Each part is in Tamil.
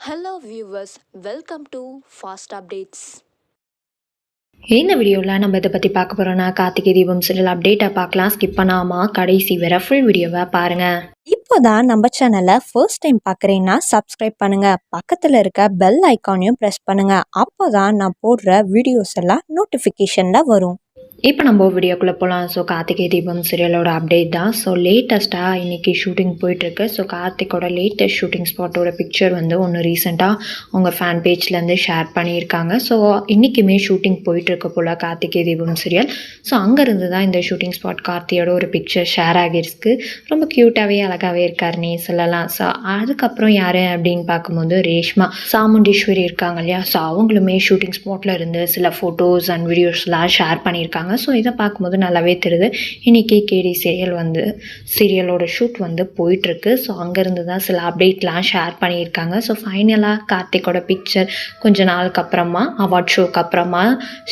Hello viewers, welcome to Fast Updates. இந்த வீடியோவில் நம்ம இதை பற்றி பார்க்க போகிறோன்னா கார்த்திகை தீபம் சீரியல் அப்டேட்டை பார்க்கலாம். ஸ்கிப் பண்ணாமல் கடைசி வரை ஃபுல் வீடியோவை பாருங்கள். இப்போதான் நம்ம சேனலை ஃபர்ஸ்ட் டைம் பார்க்குறீங்கன்னா சப்ஸ்கிரைப் பண்ணுங்கள். பக்கத்தில் இருக்க பெல் ஐக்கானையும் ப்ரெஸ் பண்ணுங்கள். அப்போ தான் நான் போடுற வீடியோஸ் எல்லாம் நோட்டிஃபிகேஷனில் வரும். இப்போ நம்ம வீடியோக்குள்ளே போகலாம். ஸோ கார்த்திகை தீபம் சீரியலோட அப்டேட் தான். ஸோ லேட்டஸ்ட்டாக இன்றைக்கி ஷூட்டிங் போயிட்டுருக்கு. ஸோ கார்த்திகோட லேட்டஸ்ட் ஷூட்டிங் ஸ்பாட்டோட பிக்சர் வந்து ஒன்று ரீசெண்டாக அவங்க ஃபேன் பேஜ்லேருந்து ஷேர் பண்ணியிருக்காங்க. ஸோ இன்றைக்குமே ஷூட்டிங் போயிட்டுருக்கு போல் கார்த்திகை தீபம் சீரியல். ஸோ அங்கேருந்து தான் இந்த ஷூட்டிங் ஸ்பாட் கார்த்தியோட ஒரு பிக்சர் ஷேர் ஆகிருக்கு. ரொம்ப க்யூட்டாகவே அழகாகவே இருக்காருன்னே சொல்லலாம். ஸோ அதுக்கப்புறம் யார் அப்படின்னு பார்க்கும்போது ரேஷ்மா சாமுண்டீஸ்வரி இருக்காங்க இல்லையா. ஸோ அவங்களுமே ஷூட்டிங் ஸ்பாட்டில் இருந்து சில ஃபோட்டோஸ் அண்ட் வீடியோஸ்லாம் ஷேர் பண்ணியிருக்காங்க. ஸோ இதை பார்க்கும்போது நல்லாவே தெரியுது இன்றைக்கி கேடி சீரியலோட ஷூட் வந்து போயிட்டுருக்கு. ஸோ அங்கேருந்து தான் சில அப்டேட்லாம் ஷேர் பண்ணியிருக்காங்க. ஸோ ஃபைனலாக கார்த்திகோட பிக்சர் கொஞ்ச நாளுக்கு அப்புறமா அவார்ட் ஷோக்கு அப்புறமா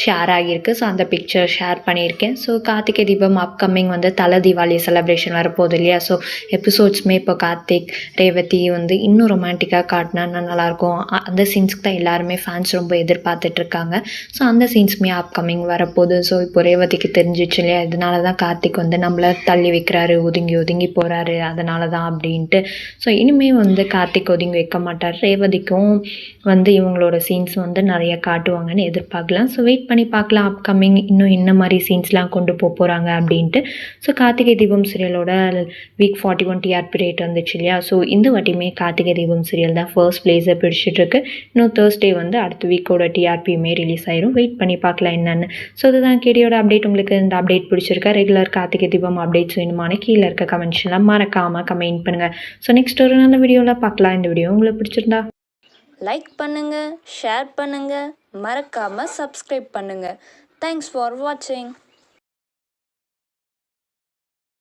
ஷேர் ஆகியிருக்கு. ஸோ அந்த பிக்சர் ஷேர் பண்ணியிருக்கேன். ஸோ கார்த்திகை தீபம் அப்கமிங் வந்து தலை தீபாவளி செலிப்ரேஷன் வரப்போகுது இல்லையா. ஸோ எபிசோட்ஸுமே இப்போ கார்த்திக் ரேவதி வந்து இன்னும் ரொமான்டிக்காக காட்டினா நல்லாயிருக்கும். அந்த சீன்ஸ்க்கு தான் எல்லாருமே ஃபேன்ஸ் ரொம்ப எதிர்பார்த்துட்ருக்காங்க. ஸோ அந்த சீன்ஸுமே அப்கமிங் வரப்போகுது. ஸோ இப்போ ரேவதிக்கு தெரிஞ்சிச்சு இல்லையா, இதனால தான் கார்த்திக் வந்து நம்மளை தள்ளி வைக்கிறாரு, ஒதுங்கி போகிறாரு, அதனால தான் அப்படின்ட்டு. ஸோ இனிமேல் வந்து கார்த்திக் ஒதுங்கி வைக்க மாட்டார். ரேவதிக்கும் வந்து இவங்களோட சீன்ஸ் வந்து நிறைய காட்டுவாங்கன்னு எதிர்பார்க்கலாம். ஸோ வெயிட் பண்ணி பார்க்கலாம் அப்கமிங் இன்னும் என்ன மாதிரி சீன்ஸ்லாம் கொண்டு போகிறாங்க அப்படின்ட்டு. So Karthigai Deepam சீரியலோட week 41 TRP rate வந்துச்சு இல்லையா. ஸோ இந்த வாட்டியுமே கார்த்திகை தீபம் சீரியல் தான் ஃபர்ஸ்ட் பிளேஸை பிடிச்சிட்ருக்கு. இன்னும் தேர்ஸ்டே வந்து அடுத்த வீக்கோட டிஆர்பியுமே ரிலீஸ் ஆயிரும். வெயிட் பண்ணி பார்க்கலாம் என்னென்னு. ஸோ இதுதான் கேடியோட அப்டேட். உங்களுக்கு இந்த அப்டேட் பிடிச்சிருக்கா? ரெகுலர் கார்த்திகை தீபம் அப்டேட்ஸ் வேணுமான கீழே இருக்க கமெண்ட்ஸ்லாம் மறக்காமல் கமெண்ட் பண்ணுங்கள். ஸோ நெக்ஸ்ட் ஒரு நல்ல வீடியோவில் பார்க்கலாம். இந்த வீடியோ உங்களுக்கு பிடிச்சிருந்தா லைக் பண்ணுங்கள், ஷேர் பண்ணுங்கள், மறக்காமல் சப்ஸ்கிரைப் பண்ணுங்கள். தேங்க்ஸ் ஃபார் வாட்சிங்.